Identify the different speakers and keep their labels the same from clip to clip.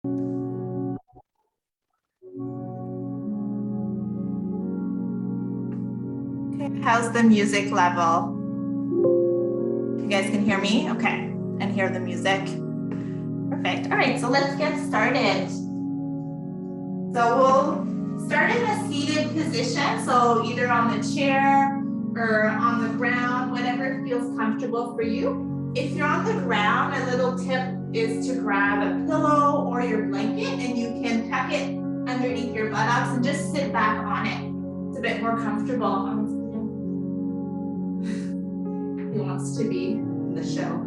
Speaker 1: Okay, how's the music level? You guys can hear me? Okay, and hear the music. Perfect. All right, so let's get started. So we'll start in a seated position, so either on the chair or on the ground, whatever feels comfortable for you. If you're on the ground, a little tip is to grab a pillow or your blanket and you can tuck it underneath your buttocks and just sit back on it. It's a bit more comfortable. Who wants to be in the show?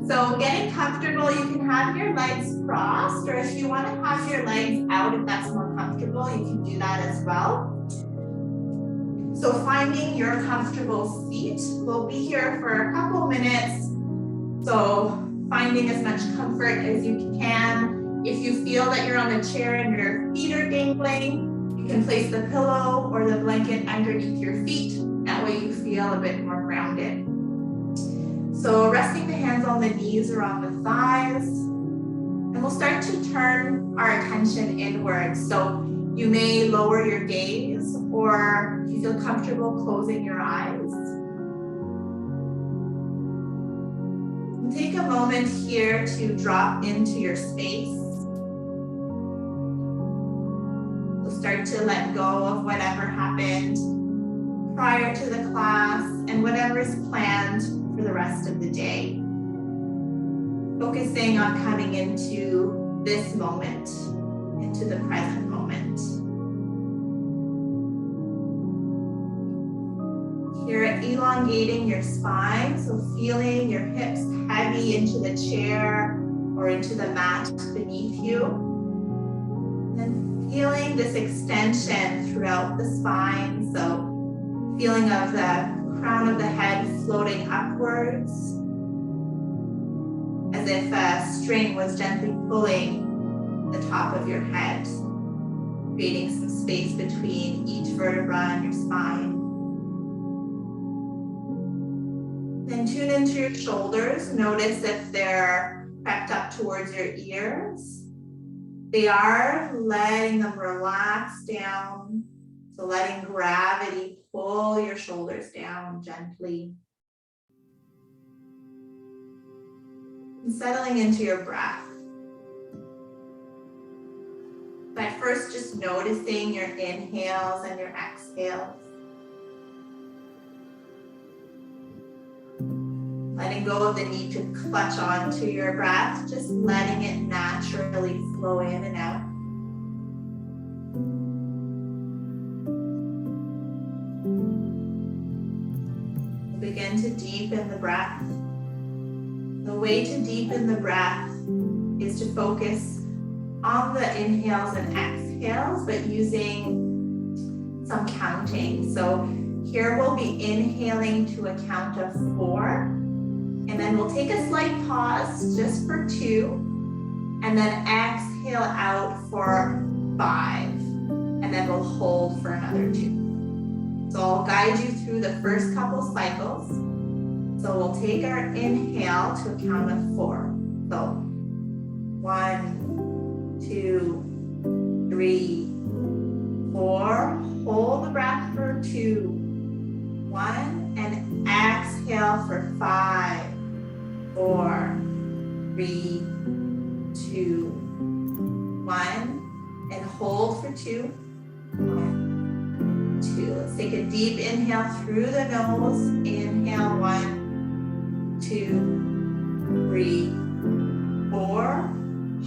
Speaker 1: So getting comfortable, you can have your legs crossed, or if you want to have your legs out, if that's more comfortable, you can do that as well. So finding your comfortable seat. We'll be here for a couple minutes. So finding as much comfort as you can. If you feel that you're on a chair and your feet are dangling, you can place the pillow or the blanket underneath your feet. That way you feel a bit more grounded. So resting the hands on the knees or on the thighs. And we'll start to turn our attention inwards. So you may lower your gaze, or if you feel comfortable closing your eyes. And take a moment here to drop into your space. We'll start to let go of whatever happened prior to the class and whatever is planned for the rest of the day. Focusing on coming into this moment, into the present moment. You're elongating your spine, so feeling your hips heavy into the chair or into the mat beneath you. And feeling this extension throughout the spine, so feeling of the crown of the head floating upwards, as if a string was gently pulling the top of your head, creating some space between each vertebra and your spine. Then tune into your shoulders. Notice if they're crept up towards your ears. They are, letting them relax down. So letting gravity pull your shoulders down gently. And settling into your breath. But first, just noticing your inhales and your exhales. Letting go of the need to clutch onto your breath, just letting it naturally flow in and out. Begin to deepen the breath. The way to deepen the breath is to focus on the inhales and exhales, but using some counting. So here we'll be inhaling to a count of 4, and then we'll take a slight pause just for 2, and then exhale out for 5, and then we'll hold for another 2. So I'll guide you through the first couple cycles. So we'll take our inhale to a count of 4. So 1, 2, 3, 4. Hold the breath for 2, 1, and exhale for 5, 4, 3, 2, 1, and hold for 2, 1, 2. Let's take a deep inhale through the nose. Inhale, 1, 2, 3, 4.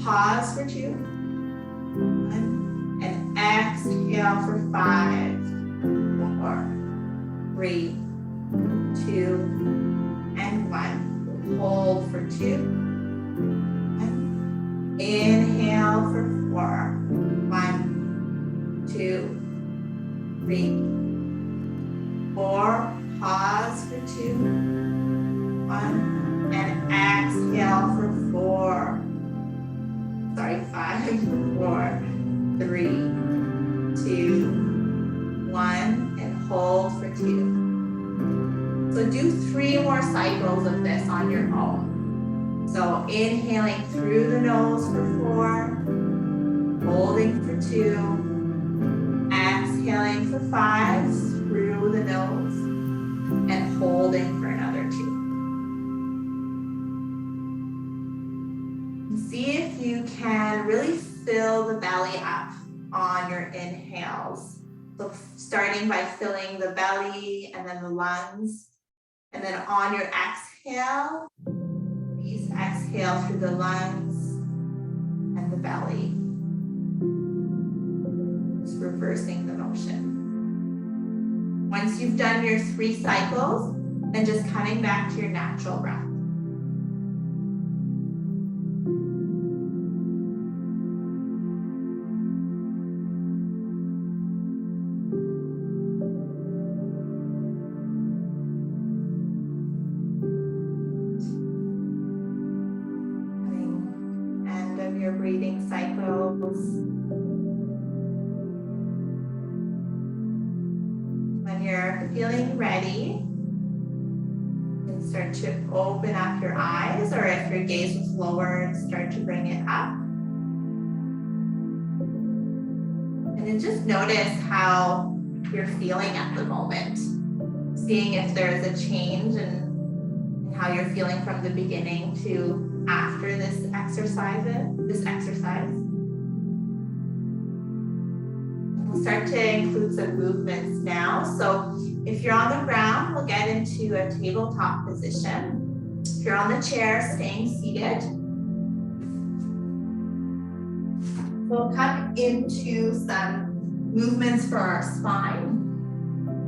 Speaker 1: Pause for 2, 1, and exhale for 5, 4, 3, 2, and 1. Hold for 2, 1. Inhale for 4, 1, 2, 3, 4. Pause for 2, 1, and exhale for 4. 5, 4, 3, 2, 1, and hold for 2. So do 3 more cycles of this on your own. So inhaling through the nose for 4, holding for 2, exhaling for 5 through the nose, and holding for another 2. And see if you can really fill the belly up on your inhales. So starting by filling the belly and then the lungs. And then on your exhale, please exhale through the lungs and the belly. Just reversing the motion. Once you've done your 3 cycles, then just coming back to your natural breath. Your breathing cycles. When you're feeling ready, you can start to open up your eyes, or if your gaze was lowered, start to bring it up. And then just notice how you're feeling at the moment. Seeing if there's a change in how you're feeling from the beginning to after this exercise. We'll start to include some movements now. So if you're on the ground, we'll get into a tabletop position. If you're on the chair, staying seated. We'll come into some movements for our spine.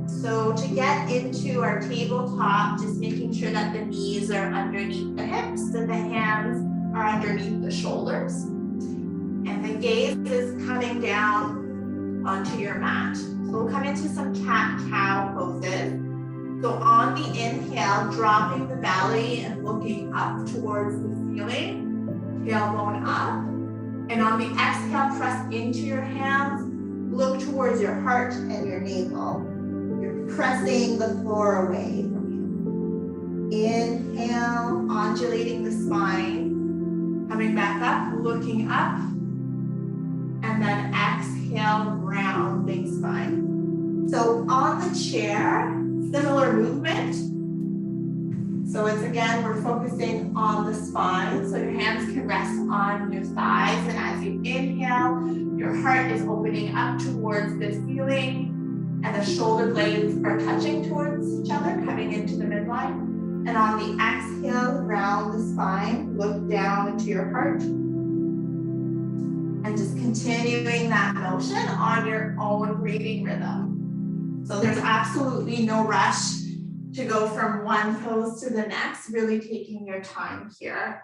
Speaker 1: So to get into our tabletop, just making sure that the knees are underneath the hips and the hands are underneath the shoulders. And the gaze is coming down onto your mat. So we'll come into some cat-cow poses. So on the inhale, dropping the belly and looking up towards the ceiling, tailbone up. And on the exhale, press into your hands, look towards your heart and your navel. Pressing the floor away from you. Inhale, undulating the spine. Coming back up, looking up. And then exhale, rounding spine. So on the chair, similar movement. So it's again, we're focusing on the spine. So your hands can rest on your thighs. And as you inhale, your heart is opening up towards the ceiling. And the shoulder blades are touching towards each other, coming into the midline. And on the exhale, round the spine, look down into your heart. And just continuing that motion on your own breathing rhythm. So there's absolutely no rush to go from one pose to the next, really taking your time here.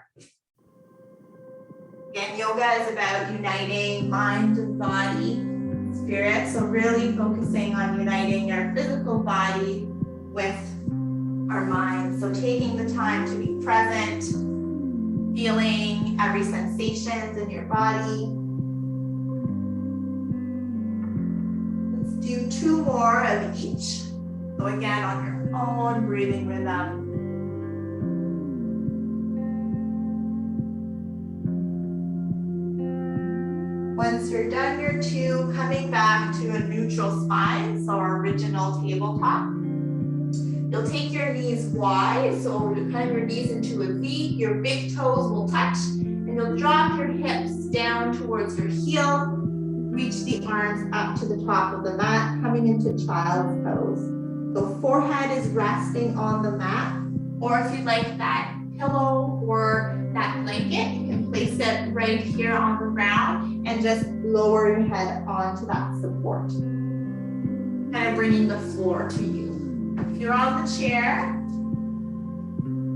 Speaker 1: Again, yoga is about uniting mind and body. Spirit, so really focusing on uniting our physical body with our mind. So taking the time to be present, feeling every sensation in your body. Let's do 2 more of each. So again, on your own breathing rhythm. Once you're done your 2, coming back to a neutral spine, so our original tabletop. You'll take your knees wide, so you kind of your knees into a V, your big toes will touch, and you'll drop your hips down towards your heel, reach the arms up to the top of the mat, coming into child's pose. So forehead is resting on the mat, or if you'd like that pillow or that blanket, you can place it right here on the ground and just lower your head onto that support. Kind of bringing the floor to you. If you're on the chair,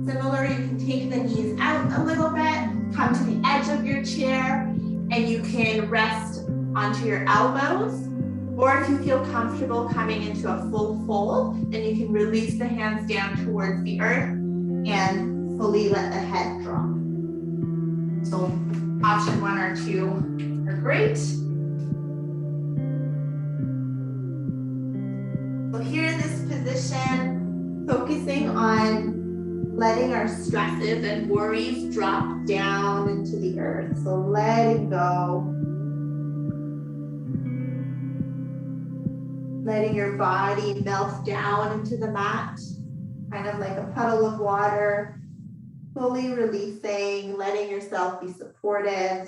Speaker 1: similar, you can take the knees out a little bit, come to the edge of your chair, and you can rest onto your elbows. Or if you feel comfortable coming into a full fold, then you can release the hands down towards the earth and fully let the head drop. So option 1 or 2 are great. So here in this position, focusing on letting our stresses and worries drop down into the earth. So letting go. letting your body melt down into the mat, kind of like a puddle of water, fully releasing, letting yourself be supported.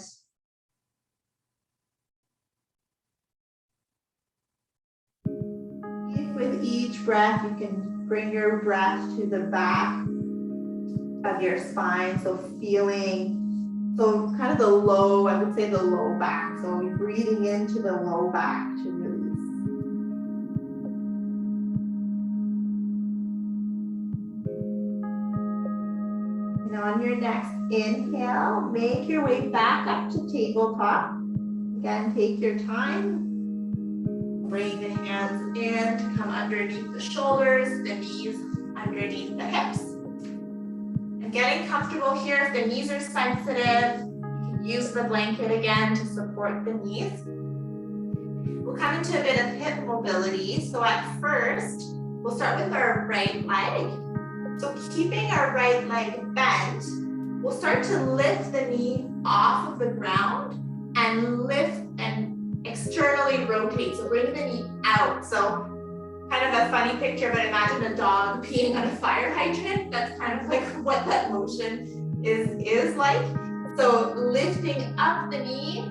Speaker 1: With each breath, you can bring your breath to the back of your spine. So feeling, so kind of the low, I would say the low back. So you're breathing into the low back to release. And on your next inhale, make your way back up to tabletop. Again, take your time. Bring the hands in to come underneath the shoulders, the knees underneath the hips. And getting comfortable here, if the knees are sensitive, you can use the blanket again to support the knees. We'll come into a bit of hip mobility. So at first, we'll start with our right leg. So keeping our right leg bent, we'll start to lift the knee off of the ground and lift and externally rotate. So bring the knee out. So kind of a funny picture, but imagine a dog peeing on a fire hydrant. That's kind of like what that motion is like. So lifting up the knee,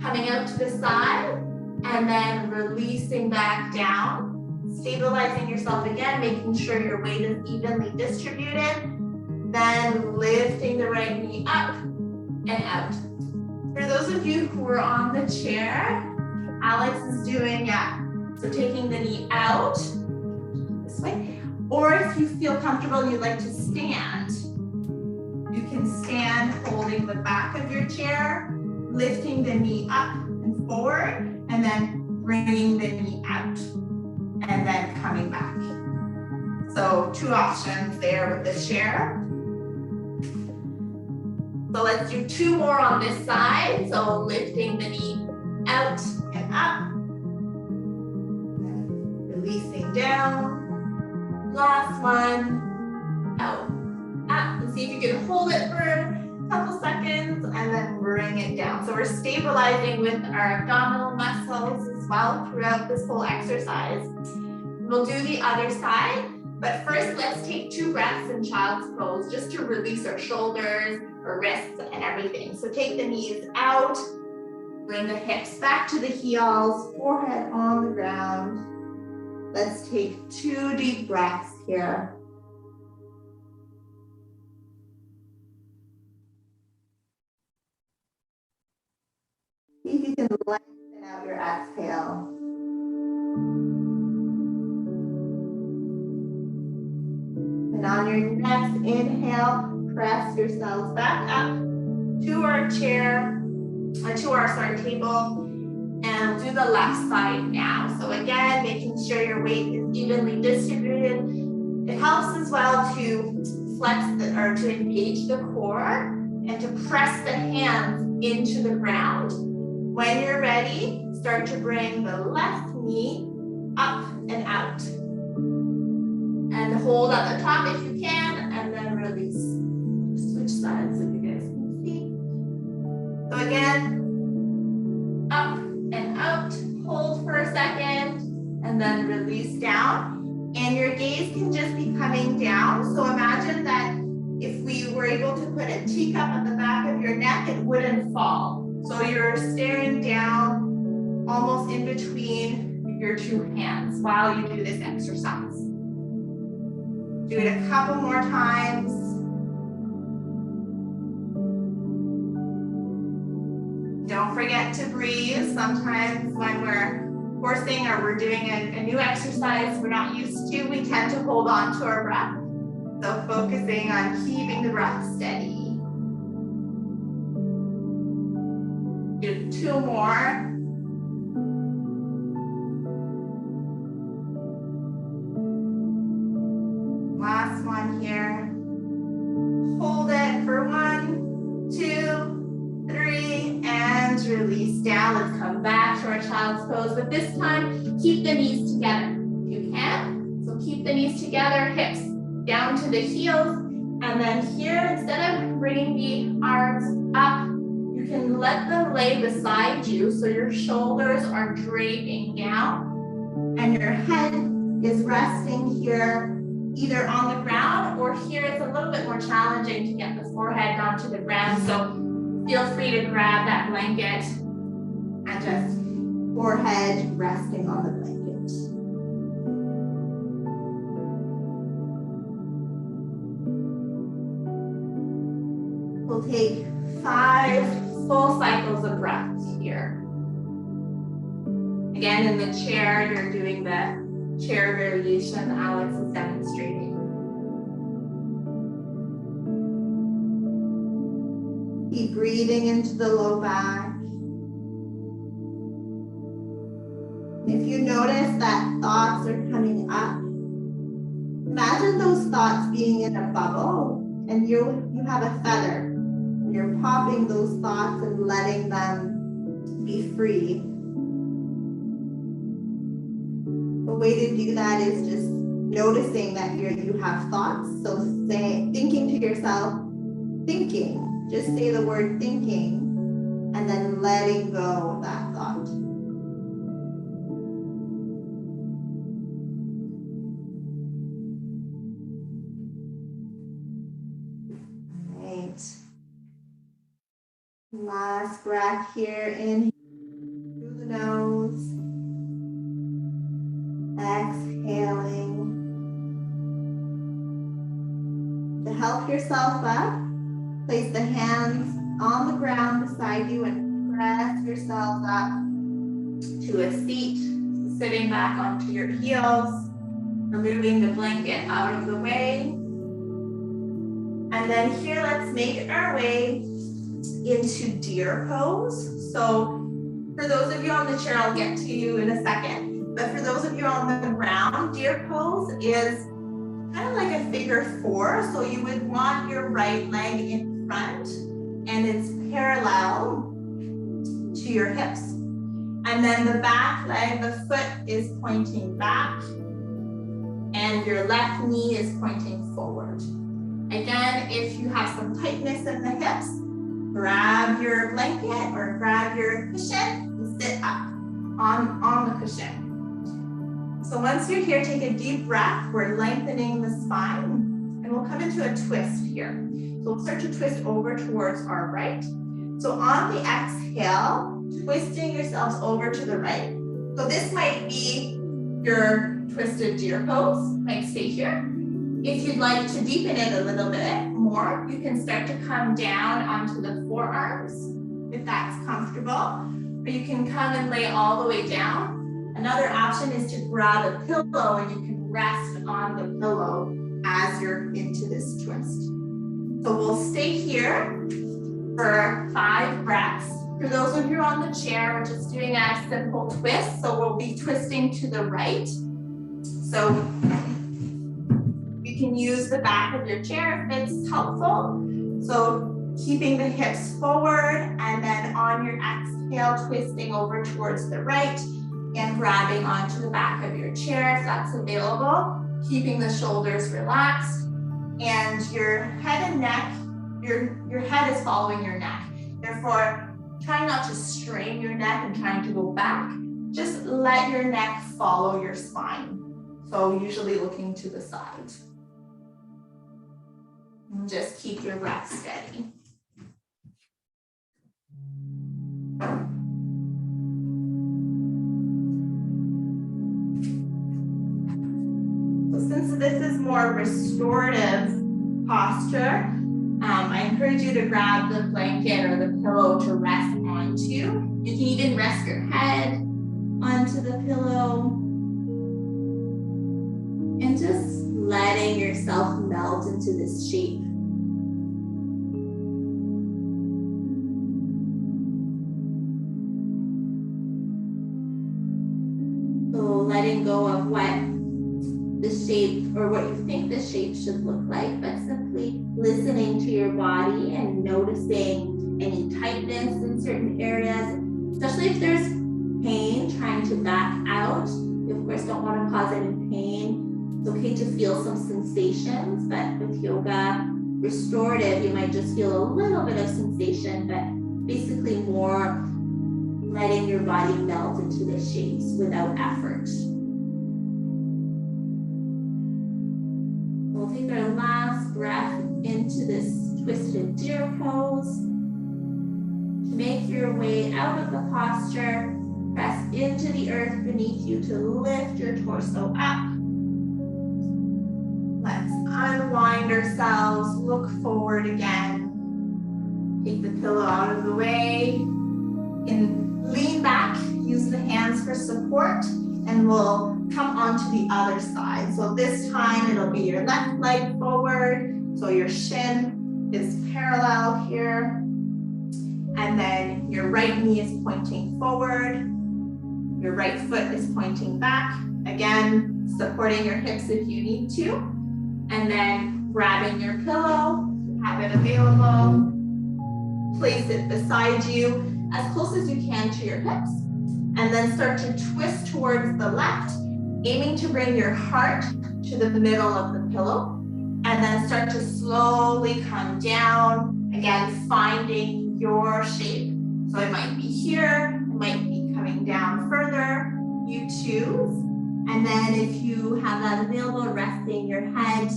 Speaker 1: coming out to the side, and then releasing back down, stabilizing yourself again, making sure your weight is evenly distributed, then lifting the right knee up and out. For those of you who are on the chair, Alex is doing, so taking the knee out this way, or if you feel comfortable and you'd like to stand, you can stand holding the back of your chair, lifting the knee up and forward, and then bringing the knee out, and then coming back. So 2 options there with the chair. So let's do 2 more on this side. So lifting the knee out and up, releasing down. Last one, out, up. And see if you can hold it for a couple seconds and then bring it down. So we're stabilizing with our abdominal muscles as well throughout this whole exercise. We'll do the other side, but first let's take 2 breaths in child's pose just to release our shoulders, our wrists, and everything. So take the knees out. Bring the hips back to the heels, forehead on the ground. Let's take 2 deep breaths here. See if you can lengthen out your exhale. And on your next inhale, press yourselves back up to our chair, to our table, and do the left side now. So again, making sure your weight is evenly distributed. It helps as well to flex or to engage the core and to press the hands into the ground. When you're ready, start to bring the left knee up and out. And hold at the top if you can, and then release. Switch sides so you guys can see. So again, up and out, hold for a second, and then release down. And your gaze can just be coming down. So imagine that if we were able to put a teacup at the back of your neck, it wouldn't fall. So you're staring down almost in between your 2 hands while you do this exercise. Do it a couple more times. Don't forget to breathe. Sometimes when we're forcing or we're doing a new exercise we're not used to, we tend to hold on to our breath. So focusing on keeping the breath steady. Do 2 more. Last one here. Hold it for 1, 2, 3, and release down. Let's come back to our child's pose, but this time, keep the knees together if you can. So keep the knees together, hips down to the heels, and then here, instead of bringing the arms up, you can let them lay beside you so your shoulders are draping down. And your head is resting here, either on the ground or here it's a little bit more challenging to get the forehead down to the ground. So feel free to grab that blanket and just forehead resting on the blanket. We'll take 5 full cycles of breath here. Again, in the chair, you're doing the chair variation Alex is demonstrating. Keep breathing into the low back. If you notice that thoughts are coming up, imagine those thoughts being in a bubble and you have a feather. And you're popping those thoughts and letting them be free. The way to do that is just noticing that you have thoughts. So thinking to yourself, thinking. Just say the word thinking and then letting go of that thought. All right. Last breath here, inhale through the nose. Exhaling. To help yourself up, place the hands on the ground beside you and press yourself up to a seat, sitting back onto your heels, removing the blanket out of the way. And then here, let's make our way into deer pose. So for those of you on the chair, I'll get to you in a second. But for those of you on the ground, deer pose is kind of like a figure 4. So you would want your right leg in front and it's parallel to your hips. And then the back leg, the foot is pointing back and your left knee is pointing forward. Again, if you have some tightness in the hips, grab your blanket or grab your cushion and sit up on the cushion. So once you're here, take a deep breath. We're lengthening the spine and we'll come into a twist here. So we'll start to twist over towards our right. So on the exhale, twisting yourselves over to the right. So this might be your twisted deer pose, like stay here. If you'd like to deepen it a little bit more, you can start to come down onto the forearms, if that's comfortable, or you can come and lay all the way down. Another option is to grab a pillow and you can rest on the pillow as you're into this twist. So we'll stay here for 5 breaths. For those of you on the chair, we're just doing a simple twist. So we'll be twisting to the right. So you can use the back of your chair if it's helpful. So keeping the hips forward and then on your exhale, twisting over towards the right and grabbing onto the back of your chair if that's available, keeping the shoulders relaxed and your head and neck, your head is following your neck. Therefore, try not to strain your neck and trying to go back. Just let your neck follow your spine. So usually looking to the side. And just keep your breath steady. Since this is more restorative posture, I encourage you to grab the blanket or the pillow to rest onto. You can even rest your head onto the pillow and just letting yourself melt into this shape. So letting go of what the shape or what you think the shape should look like, but simply listening to your body and noticing any tightness in certain areas, especially if there's pain, trying to back out. You of course don't want to cause any pain. It's okay to feel some sensations, but with yoga restorative, you might just feel a little bit of sensation, but basically more letting your body melt into the shapes without effort. into this twisted deer pose. To make your way out of the posture, press into the earth beneath you to lift your torso up. Let's unwind ourselves, look forward again. Take the pillow out of the way. And lean back, use the hands for support, and we'll come onto the other side. So this time it'll be your left leg forward, so your shin is parallel here. And then your right knee is pointing forward. Your right foot is pointing back. Again, supporting your hips if you need to. And then grabbing your pillow, have it available. Place it beside you as close as you can to your hips. And then start to twist towards the left, aiming to bring your heart to the middle of the pillow. And then start to slowly come down, again, finding your shape. So it might be here, it might be coming down further, you choose. And then if you have that available, resting your head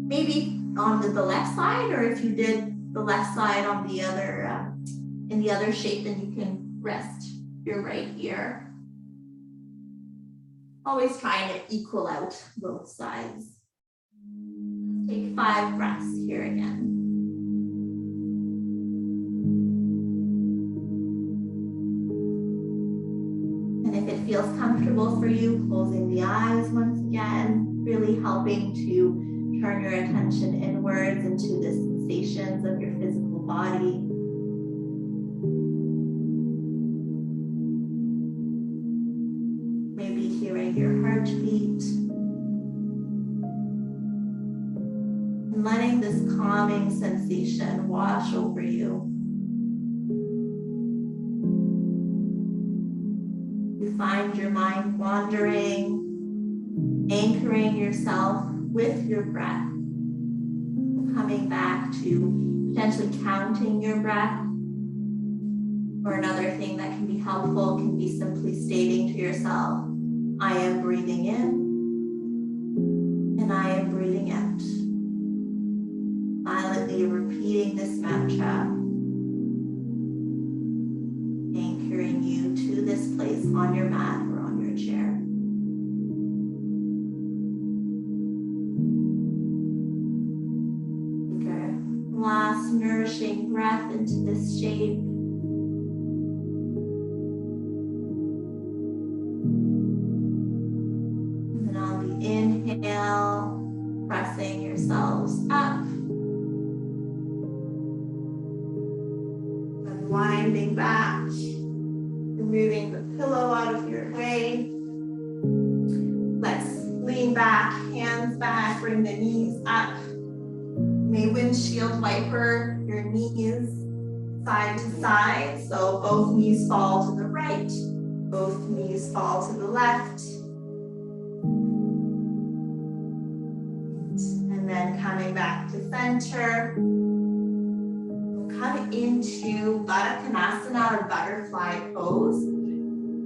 Speaker 1: maybe on the left side, or if you did the left side on the other, in the other shape, then you can rest your right ear. Always trying to equal out both sides. Take 5 breaths here again. And if it feels comfortable for you, closing the eyes once again, really helping to turn your attention inwards into the sensations of your physical body. Maybe hearing your heartbeat. And letting this calming sensation wash over you. You find your mind wandering, anchoring yourself with your breath, coming back to potentially counting your breath. Or another thing that can be helpful can be simply stating to yourself, I am breathing in and I am breathing out. Silently repeating this mantra, anchoring you to this place on your mat or on your chair. Last nourishing breath into this shape. And then on the inhale, pressing yourselves up. Unwinding back, removing the pillow out of your way. Let's lean back, hands back, bring the knees up. May windshield wiper your knees side to side. So both knees fall to the right, both knees fall to the left. And then coming back to center. We'll come into Baddha Konasana or butterfly pose.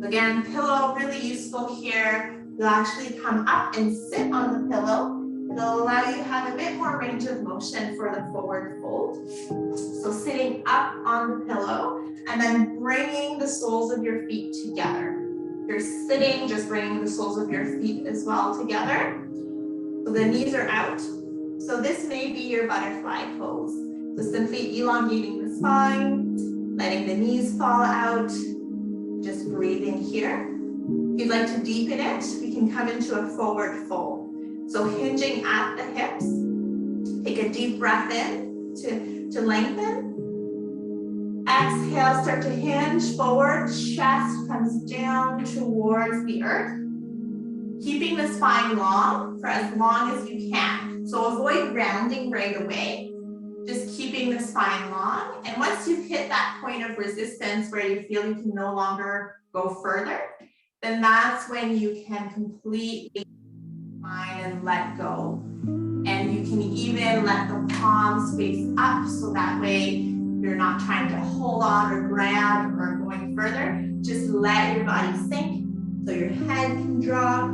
Speaker 1: Again, pillow really useful here. You'll actually come up and sit on the pillow. It'll allow you to have a bit more range of motion for the forward fold. So sitting up on the pillow and then bringing the soles of your feet together. You're sitting, just bringing the soles of your feet as well together. So the knees are out. So this may be your butterfly pose. So simply elongating the spine, letting the knees fall out, just breathing here. If you'd like to deepen it, we can come into a forward fold. So hinging at the hips, take a deep breath in to lengthen. Exhale, start to hinge forward, chest comes down towards the earth. Keeping the spine long for as long as you can. So avoid rounding right away, just keeping the spine long. And once you've hit that point of resistance where you feel you can no longer go further, then that's when you can completely and let go. And you can even let the palms face up so that way you're not trying to hold on or grab or going further. Just let your body sink so your head can drop.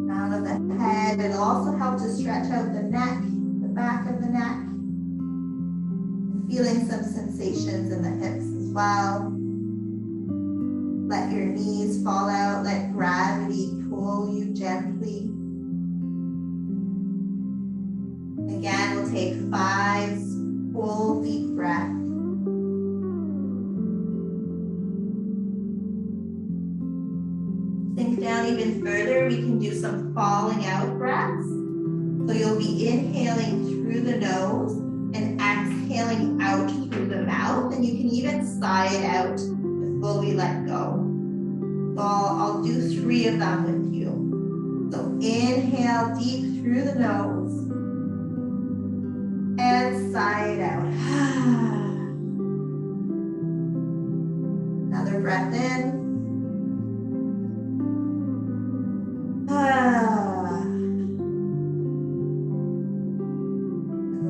Speaker 1: Crown of the the head. It'll also help to stretch out the neck, the back of the neck. And feeling some sensations in the hips as well. Let your knees fall out, let gravity pull you gently. Again, we'll take 5 full deep breaths. Sink down even further, we can do some falling out breaths. So you'll be inhaling through the nose and exhaling out through the mouth, and you can even sigh it out to fully let go. So I'll do 3 of them with you. So inhale deep through the nose and sigh it out. Another breath in. And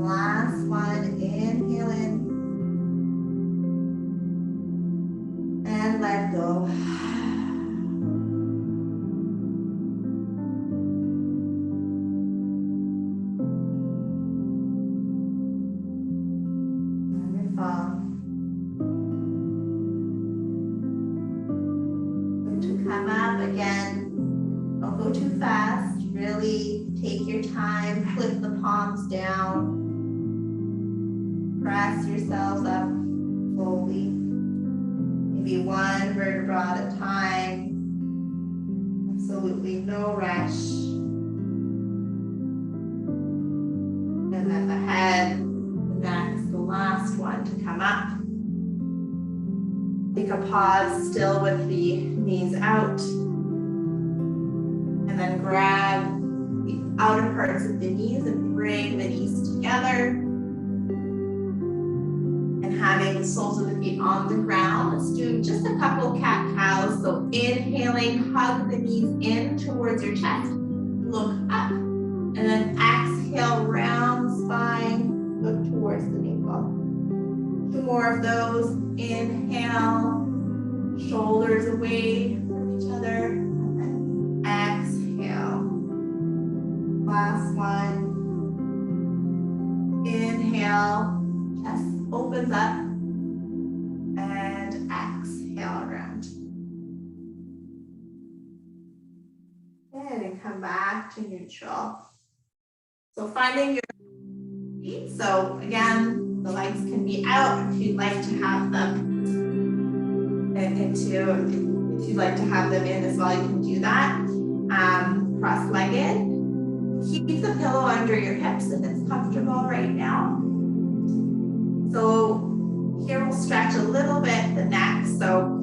Speaker 1: last one, inhale in and let go. Come up again. Don't go too fast. Really take your time. Flip the palms down. Press yourselves up slowly. Maybe 1 vertebra at a time. Absolutely no rush. And then the head, the neck is the last one to come up. Take a pause still with the knees out. And then grab the outer parts of the knees and bring the knees together. And having the soles of the feet on the ground, let's do just a couple cat-cows. So inhaling, hug the knees in towards your chest. Look up. And then exhale, round spine, look towards the navel. 2 more of those. Inhale, shoulders away from each other, and then exhale. Last one. Inhale, chest opens up, and exhale around. And come back to neutral. So finding your feet. So again, the legs can be out if you'd like to have them if you'd like to have them in as well, you can do that. Cross-legged. Keep the pillow under your hips if it's comfortable right now. So here we'll stretch a little bit the neck. So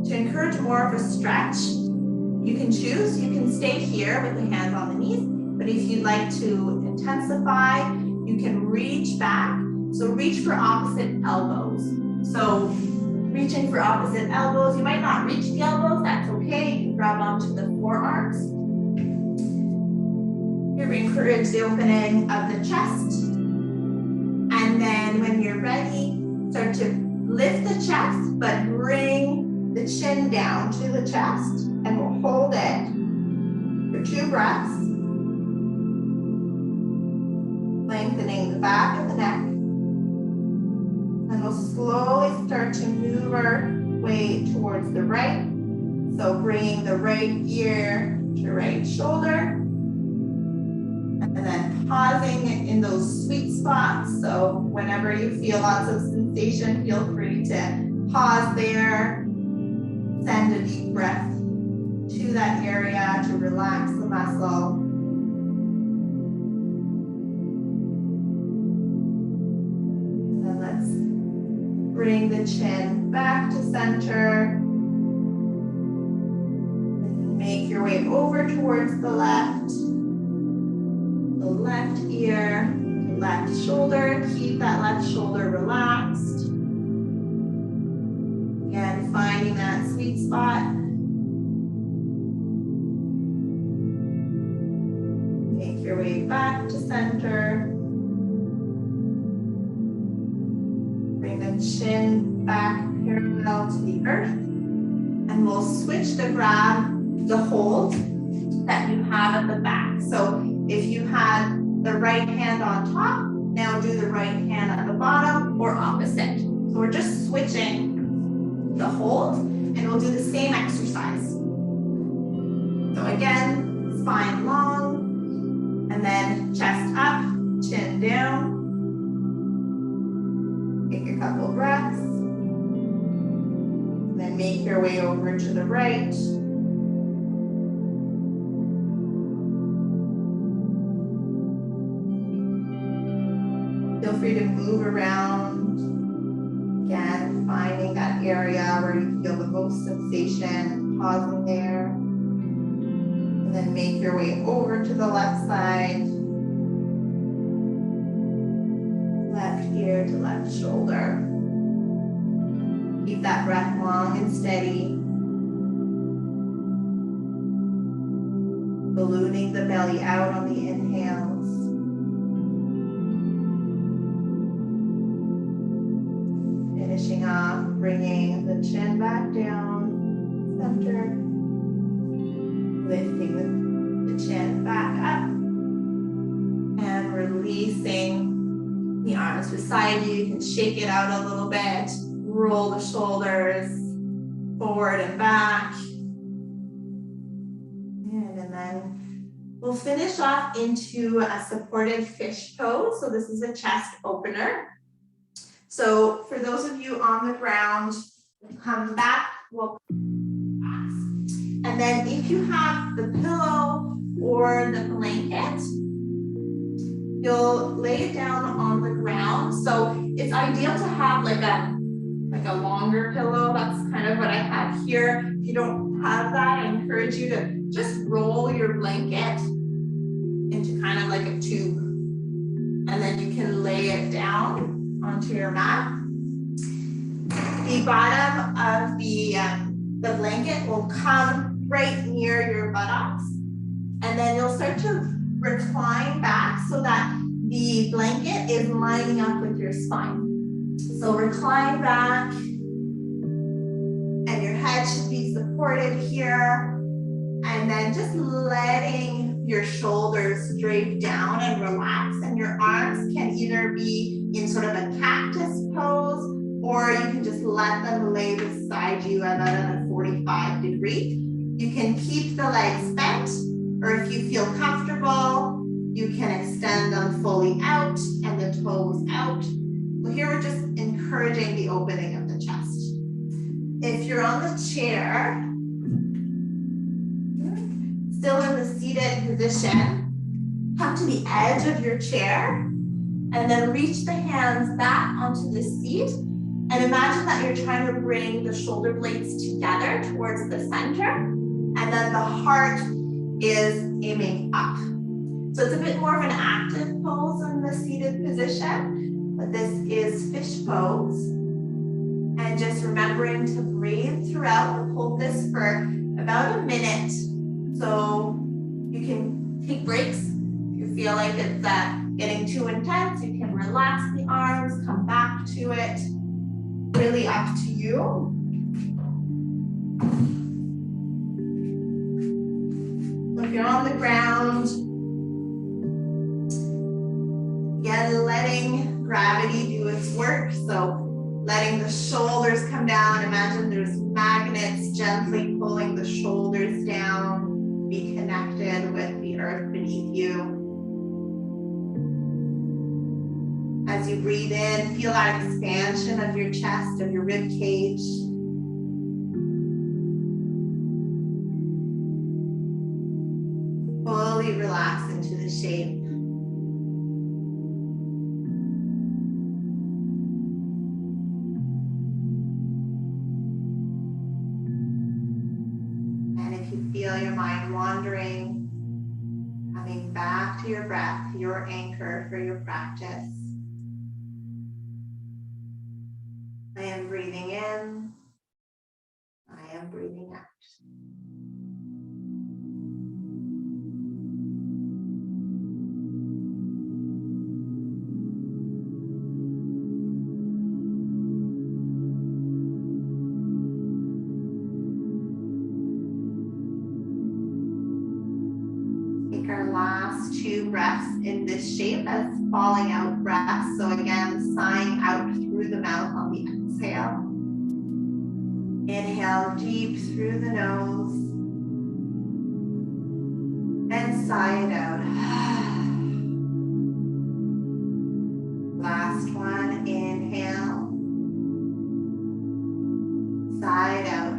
Speaker 1: to encourage more of a stretch, you can choose. You can stay here with the hands on the knees, but if you'd like to intensify, you can reach back. So reach for opposite elbows. So reaching for opposite elbows, you might not reach the elbows, that's okay. You can grab onto the forearms. Here we encourage the opening of the chest. And then when you're ready, start to lift the chest, but bring the chin down to the chest, and we'll hold it for 2 breaths. Lengthening the back of the neck. And we'll slowly start to move our way towards the right. So bringing the right ear to right shoulder. And then pausing in those sweet spots. So whenever you feel lots of sensation, feel free to pause there. Send a deep breath to that area to relax the muscle. Bring the chin back to center. Make your way over towards the left ear, left shoulder. Keep that left shoulder relaxed. Again, finding that sweet spot. Make your way back to center. Bring the chin back parallel to the earth. And we'll switch the grab, the hold. that you have at the back. So if you had the right hand on top, now do the right hand at the bottom or opposite. So we're just switching the hold and we'll do the same exercise. So again, spine long and then chest up, chin down. Take a couple breaths. Then make your way over to the right. Feel free to move around. Again, finding that area where you feel the most sensation, pausing there. And then make your way over to the left side. Left ear to left shoulder. Keep that breath long and steady. Ballooning the belly out on the inhales. Finishing off, bringing the chin back down, center. Lifting the chin back up. And releasing the arms beside you. You can shake it out a little bit. Roll the shoulders forward and back. And then we'll finish off into a supported fish pose. So this is a chest opener. So for those of you on the ground, come back, we'll relax. And then if you have the pillow or the blanket, you'll lay it down on the ground. So it's ideal to have like a longer pillow. That's kind of what I have here. If you don't have that, I encourage you to just roll your blanket into kind of like a tube. And then you can lay it down onto your mat. The bottom of the blanket will come right near your buttocks. And then you'll start to recline back so that the blanket is lining up with your spine. So recline back, and your head should be supported here. And then just letting your shoulders drape down and relax. And your arms can either be in sort of a cactus pose, or you can just let them lay beside you at a 45 degree. You can keep the legs bent, or if you feel comfortable, you can extend them fully out and the toes out. So here we're just encouraging the opening of the chest. If you're on the chair, still in the seated position, come to the edge of your chair and then reach the hands back onto the seat and imagine that you're trying to bring the shoulder blades together towards the center, and then the heart is aiming up. So it's a bit more of an active pose in the seated position, but this is fish pose. And just remembering to breathe throughout. We'll hold this for about a minute. So you can take breaks. If you feel like it's getting too intense, you can relax the arms, come back to it. Really up to you. So if you're on the ground, again, letting gravity do its work. So letting the shoulders come down. Imagine there's magnets gently pulling the shoulders down. Be connected with the earth beneath you. As you breathe in, feel that expansion of your chest, of your rib cage. Fully relax into the shape. And if you feel your mind wandering, coming back to your breath, your anchor for your practice. I am breathing in. I am breathing out. few breaths in this shape as falling out breaths. So again, sighing out through the mouth on the exhale. Inhale deep through the nose and sigh it out. Last one, inhale. Sigh it out.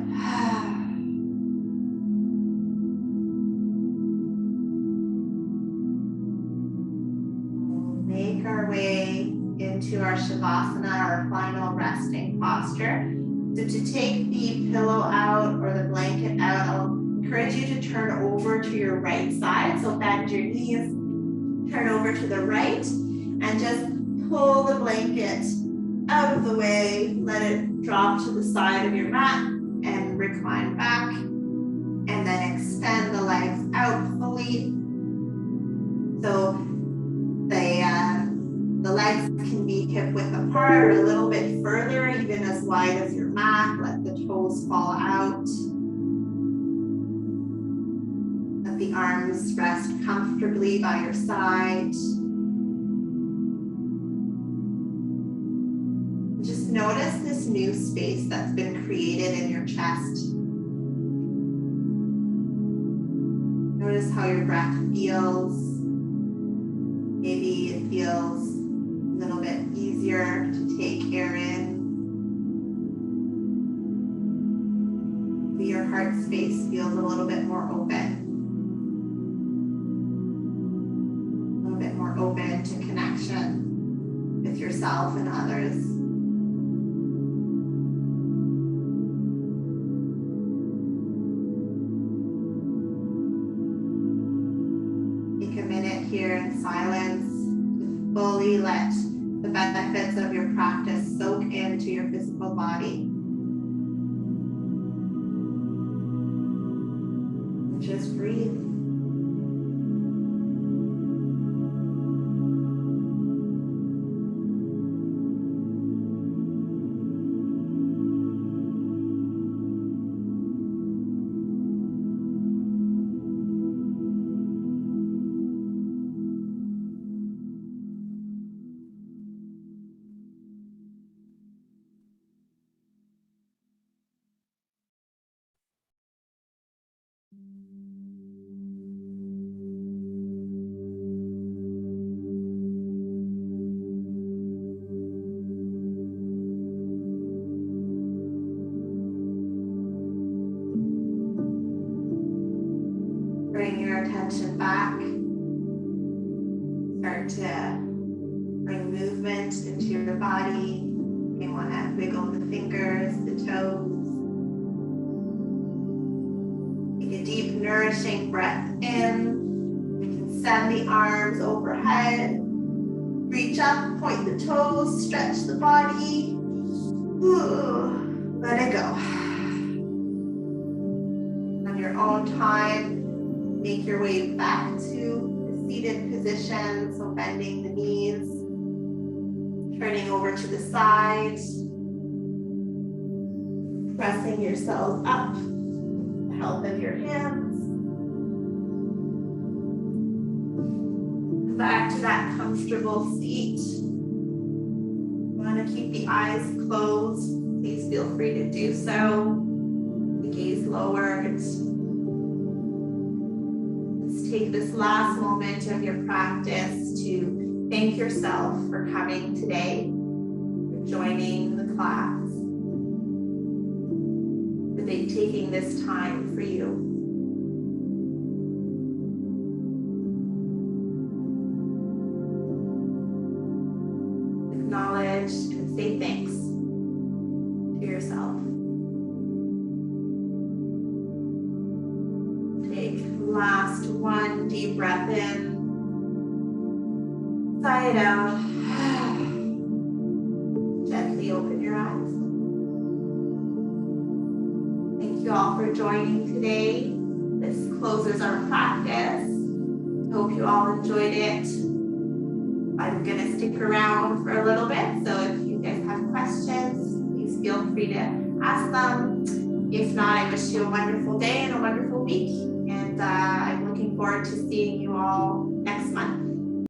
Speaker 1: Make our way into our Shavasana, our final resting posture. So to take the pillow out or the blanket out, I'll encourage you to turn over to your right side. So bend your knees, turn over to the right, and just pull the blanket out of the way. Let it drop to the side of your mat and recline back. And then extend the legs out fully. So the legs can be hip width apart or a little bit further, even as wide as your mat. Let the toes fall out. Let the arms rest comfortably by your side. Just notice this new space that's been created in your chest. Notice how your breath feels. Maybe it feels a little bit easier to take air in. Maybe your heart space feels a little bit more open. A little bit more open to connection with yourself and others. Take a minute here in silence to fully let the benefits of your practice soak into your physical body. Just breathe. Bring your attention back. Start to bring movement into your body. You may want to wiggle the fingers, the toes. Take a deep, nourishing breath in. You can send the arms overhead. Reach up, point the toes, stretch the body. Ooh, let it go. On your own time, make your way back to the seated position, so bending the knees, turning over to the side, pressing yourselves up with the help of your hands. Back to that comfortable seat. You want to keep the eyes closed. Please feel free to do so. The gaze lowered. Take this last moment of your practice to thank yourself for coming today, for joining the class, for taking this time for you. Acknowledge and say thanks to yourself. Last one deep breath in. Sigh it out. Gently open your eyes. Thank you all for joining today. This closes our practice. Hope you all enjoyed it. I'm gonna stick around for a little bit, so if you guys have questions, please feel free to ask them. If not, I wish you a wonderful day and a wonderful week. And I'm looking forward forward to seeing you all next month.